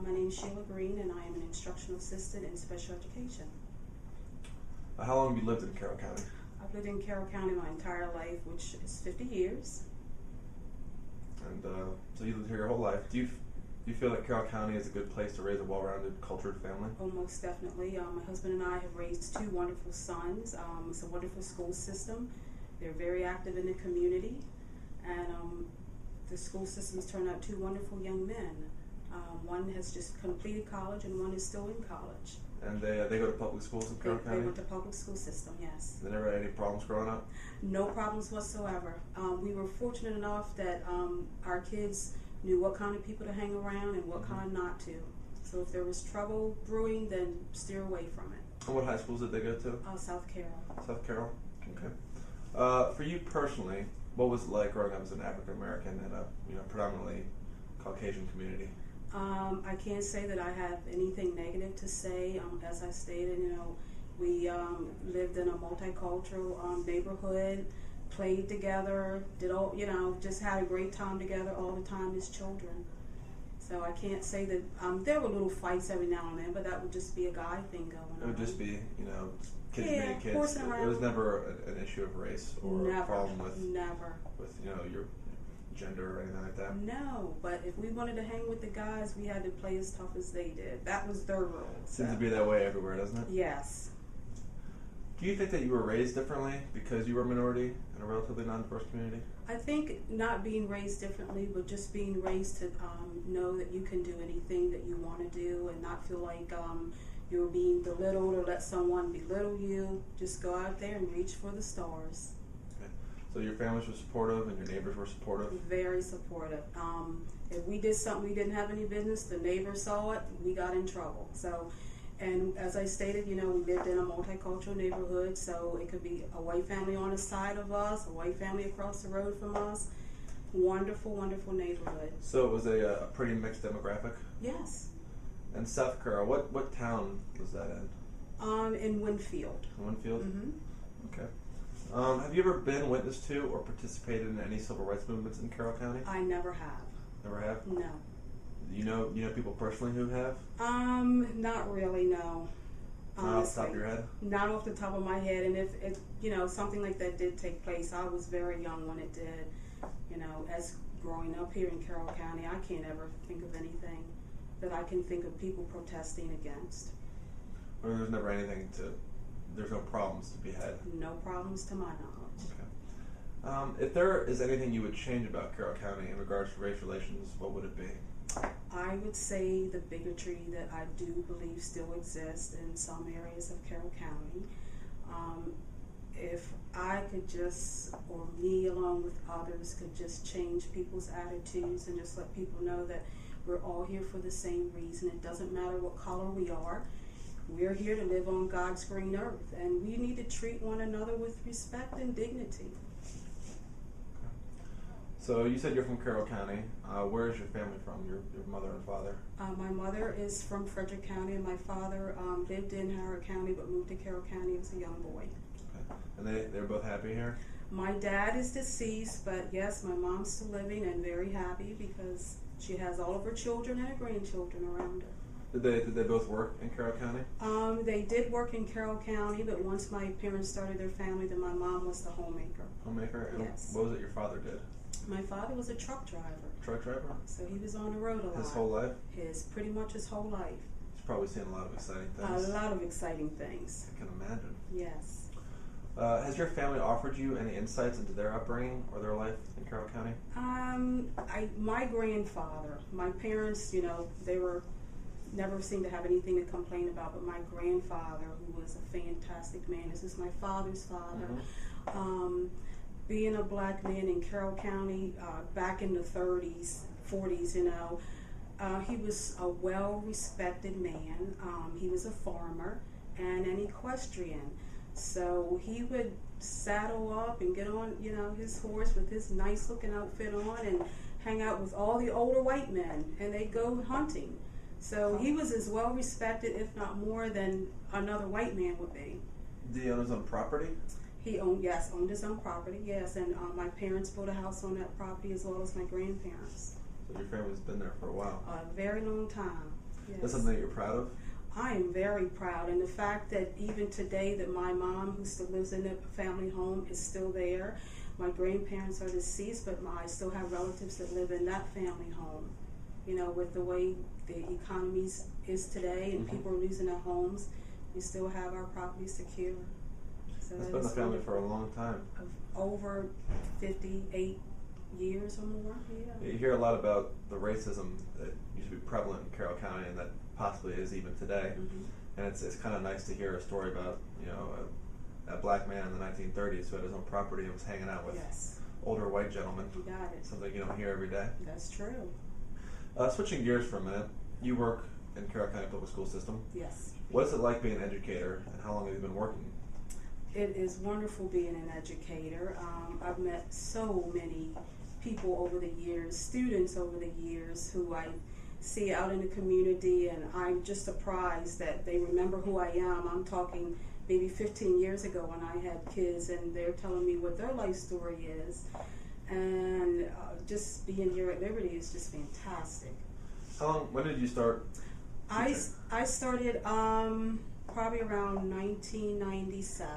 My name is Sheila Green, and I am an instructional assistant in special education. How long have you lived in Carroll County? I've lived in Carroll County my entire life, which is 50 years. And so you lived here your whole life. Do you feel that Carroll County is a good place to raise a well-rounded, cultured family? Oh, most definitely. My husband and I have raised two wonderful sons. It's a wonderful school system. They're very active in the community, and the school system has turned out two wonderful young men. One has just completed college, and one is still in college. And they go to public schools in Carroll County? They went to public school system, yes. They never had any problems growing up? No problems whatsoever. We were fortunate enough that our kids knew what kind of people to hang around and what kind not to. So if there was trouble brewing, then steer away from it. And what high schools did they go to? South Carroll. South Carroll? Okay. For you personally, what was it like growing up as an African American in a predominantly Caucasian community? I can't say that I have anything negative to say. As I stated, we lived in a multicultural neighborhood, played together, did all, just had a great time together all the time as children. So I can't say that there were little fights every now and then, but that would just be a guy thing going on. It would just be, kids being kids. It was never an issue of race or a problem with your gender or anything like that? No, but if we wanted to hang with the guys, we had to play as tough as they did. That was their rule. Seems to be that way everywhere, doesn't it? Yes. Do you think that you were raised differently because you were a minority in a relatively non-diverse community? I think not being raised differently, but just being raised to know that you can do anything that you want to do and not feel like you're being belittled or let someone belittle you. Just go out there and reach for the stars. So your families were supportive and your neighbors were supportive? Very supportive. If we did something we didn't have any business, the neighbors saw it, we got in trouble. And as I stated, we lived in a multicultural neighborhood, so it could be a white family on the side of us, a white family across the road from us. Wonderful, wonderful neighborhood. So it was a pretty mixed demographic? Yes. And South Carroll, what town was that in? In Winfield. Winfield? Mm-hmm. Okay. Have you ever been witness to or participated in any civil rights movements in Carroll County? I never have. Never have? No. You know people personally who have? Not really, no. Not off the top of your head? Not off the top of my head. And if something like that did take place, I was very young when it did. As growing up here in Carroll County, I can't ever think of anything that I can think of people protesting against. Or there's never there's no problems to be had? No problems to my knowledge. Okay. If there is anything you would change about Carroll County in regards to race relations, what would it be? I would say the bigotry that I do believe still exists in some areas of Carroll County. If I could just, or me along with others, could just change people's attitudes and just let people know that we're all here for the same reason. It doesn't matter what color we are. We're here to live on God's green earth, and we need to treat one another with respect and dignity. So you said you're from Carroll County. Where is your family from, your mother and father? My mother is from Frederick County, and my father lived in Howard County but moved to Carroll County as a young boy. Okay. And they're both happy here? My dad is deceased, but yes, my mom's still living and very happy because she has all of her children and her grandchildren around her. Did they both work in Carroll County? They did work in Carroll County, but once my parents started their family, then my mom was the homemaker. Homemaker? And yes. What was it your father did? My father was a truck driver. Truck driver? So he was on the road a lot. His whole life? Pretty much his whole life. He's probably seen a lot of exciting things. A lot of exciting things. I can imagine. Yes. Has your family offered you any insights into their upbringing or their life in Carroll County? My grandfather, my parents, they were never seemed to have anything to complain about, but my grandfather, who was a fantastic man, this is my father's father, being a black man in Carroll County back in the 30s, 40s, he was a well-respected man. He was a farmer and an equestrian. So he would saddle up and get on, his horse with his nice-looking outfit on and hang out with all the older white men, and they'd go hunting. So he was as well respected, if not more, than another white man would be. Did he own his own property? He owned his own property, yes. And my parents built a house on that property as well as my grandparents. So your family's been there for a while? A very long time. Yes. That's something that you're proud of? I am very proud, and the fact that even today that my mom, who still lives in a family home, is still there. My grandparents are deceased, but I still have relatives that live in that family home. You know, with the way the economy is today and people are losing their homes, we still have our property secure. So it's been in the family for a long time. Over 58 years or more, yeah. You hear a lot about the racism that used to be prevalent in Carroll County and that possibly is even today. And it's kind of nice to hear a story about, you know, a black man in the 1930s who had his own property and was hanging out with older white gentlemen. You got it. Something you don't hear every day. That's true. Switching gears for a minute, you work in Carroll County Public School System. Yes. What is it like being an educator, and how long have you been working? It is wonderful being an educator. I've met so many people over the years, students over the years, who I see out in the community, and I'm just surprised that they remember who I am. I'm talking maybe 15 years ago when I had kids, and they're telling me what their life story is. And just being here at Liberty is just fantastic. When did you start teaching? I started probably around 1997.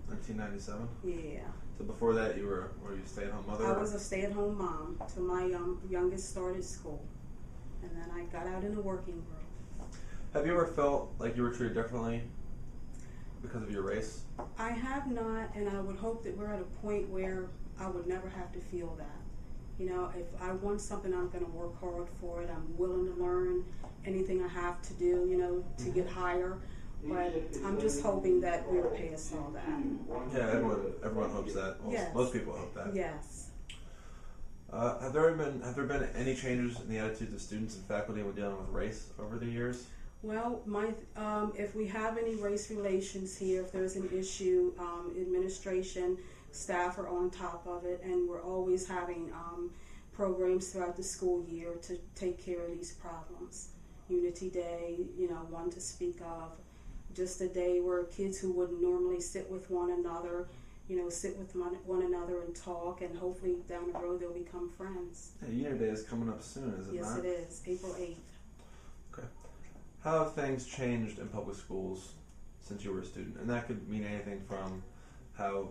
1997? Yeah. So before that, were you a stay-at-home mother? I was a stay-at-home mom till my youngest started school. And then I got out in the working world. Have you ever felt like you were treated differently because of your race? I have not, and I would hope that we're at a point where I would never have to feel that. You know, if I want something, I'm going to work hard for it. I'm willing to learn anything I have to do, you know, to get higher. But I'm just hoping that we're past all that. Yeah, everyone hopes that. Well, yes. Most people hope that. Yes. Have there been any changes in the attitudes of students and faculty when dealing with race over the years? Well, if we have any race relations here, if there's an issue, administration, staff are on top of it, and we're always having programs throughout the school year to take care of these problems. Unity Day, you know, one to speak of. Just a day where kids who wouldn't normally sit with one another, you know, sit with one another and talk, and hopefully down the road they'll become friends. Yeah, Unity Day is coming up soon, is it yes, not? Yes, it is. April 8th. Okay. How have things changed in public schools since you were a student? And that could mean anything from how,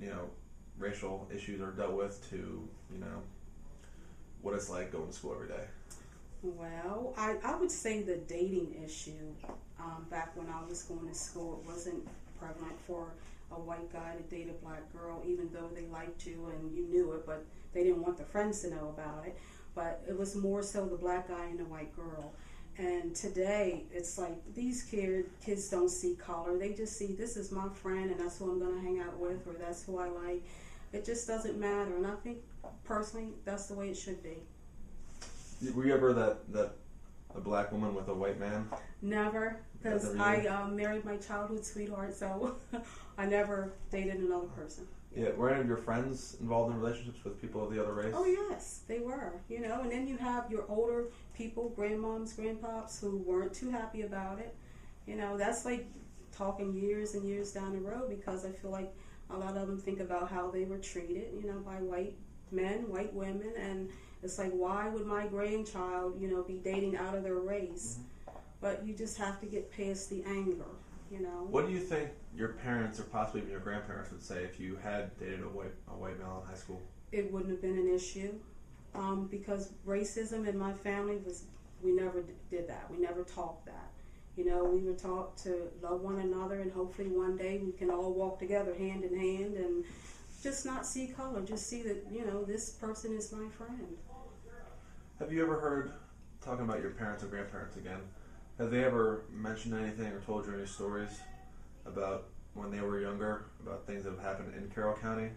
you know, racial issues are dealt with to, you know, what it's like going to school every day. Well, I would say the dating issue, back when I was going to school, it wasn't prevalent for a white guy to date a black girl, even though they liked you and you knew it, but they didn't want their friends to know about it. But it was more so the black guy and the white girl. And today, it's like these kids don't see color. They just see, this is my friend and that's who I'm going to hang out with, or that's who I like. It just doesn't matter. And I think, personally, that's the way it should be. Were you ever that a black woman with a white man? Never, because I married my childhood sweetheart, so I never dated another person. Yeah, were any of your friends involved in relationships with people of the other race? Oh yes, they were. You know, and then you have your older people, grandmoms, grandpops, who weren't too happy about it. You know, that's like talking years and years down the road, because I feel like a lot of them think about how they were treated, you know, by white men, white women, and it's like, why would my grandchild, you know, be dating out of their race? But you just have to get past the anger, you know. What do you think your parents or possibly even your grandparents would say if you had dated a white male in high school? It wouldn't have been an issue, because racism in my family we never did that. We never taught that. You know, we were taught to love one another, and hopefully one day we can all walk together hand in hand and just not see color, just see that, you know, this person is my friend. Have you ever heard, talking about your parents or grandparents again, have they ever mentioned anything or told you any stories about when they were younger, about things that have happened in Carroll County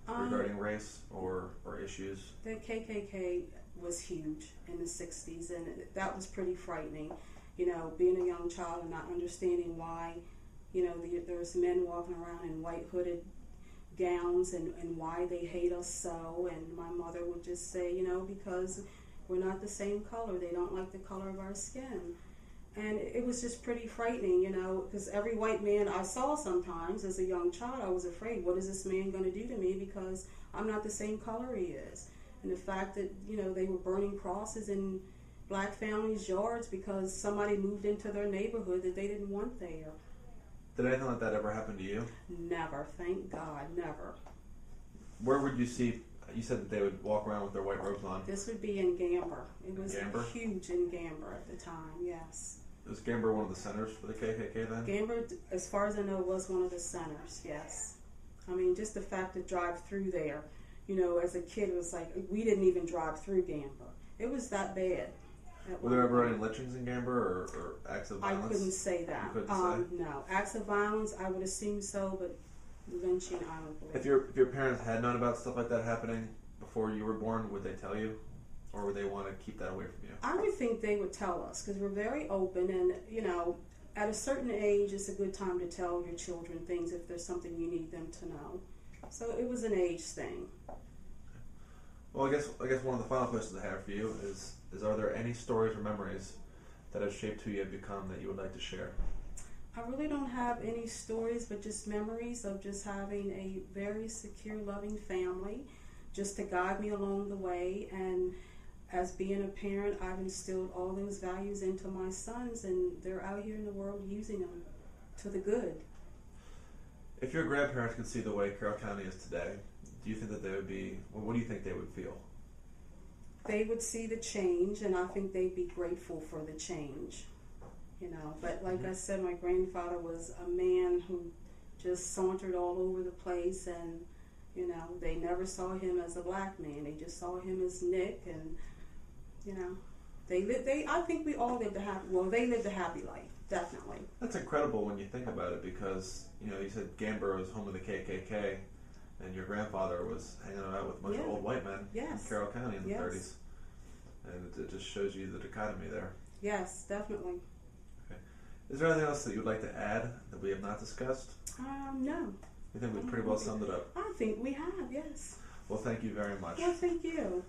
regarding race or issues? The KKK was huge in the 60s, and that was pretty frightening. You know, being a young child and not understanding why, you know, there's men walking around in white hooded gowns and why they hate us so. And my mother would just say, you know, because we're not the same color. They don't like the color of our skin. And it was just pretty frightening, you know, because every white man I saw sometimes as a young child, I was afraid, what is this man going to do to me, because I'm not the same color he is. And the fact that, you know, they were burning crosses in black families' yards because somebody moved into their neighborhood that they didn't want there. Did anything like that ever happen to you? Never, thank God, never. Where would you see? You said that they would walk around with their white robes on. This would be in Gamber. It was Gamber? huge in Gamber at the time, yes. Was Gamber one of the centers for the KKK then? Gamber, as far as I know, was one of the centers, yes. I mean, just the fact to drive through there, you know, as a kid, it was like, we didn't even drive through Gamber. It was that bad. Were there ever any lynchings in Gamber or acts of violence? I couldn't say that. You couldn't say? No. Acts of violence, I would assume so, but lynching, I don't believe. If your parents had known about stuff like that happening before you were born, would they tell you? Or would they want to keep that away from you? I would think they would tell us because we're very open, and you know, at a certain age, it's a good time to tell your children things if there's something you need them to know. So it was an age thing. Well, I guess one of the final questions I have for you is are there any stories or memories that have shaped who you have become that you would like to share? I really don't have any stories, but just memories of just having a very secure, loving family, just to guide me along the way. And as being a parent, I've instilled all those values into my sons, and they're out here in the world using them to the good. If your grandparents could see the way Carroll County is today, do you think that they would be, well, what do you think they would feel? They would see the change, and I think they'd be grateful for the change, you know. But like I said, my grandfather was a man who just sauntered all over the place, and, you know, they never saw him as a black man. They just saw him as Nick, and, you know, I think we all lived they lived a happy life, definitely. That's incredible when you think about it because, you know, you said Gamber was home of the KKK, and your grandfather was hanging out with a bunch of old white men in Carroll County in the 30s. And it just shows you the dichotomy there. Yes, definitely. Okay. Is there anything else that you would like to add that we have not discussed? No. I think we've pretty well summed it up. I think we have, yes. Well, thank you very much. Well, thank you.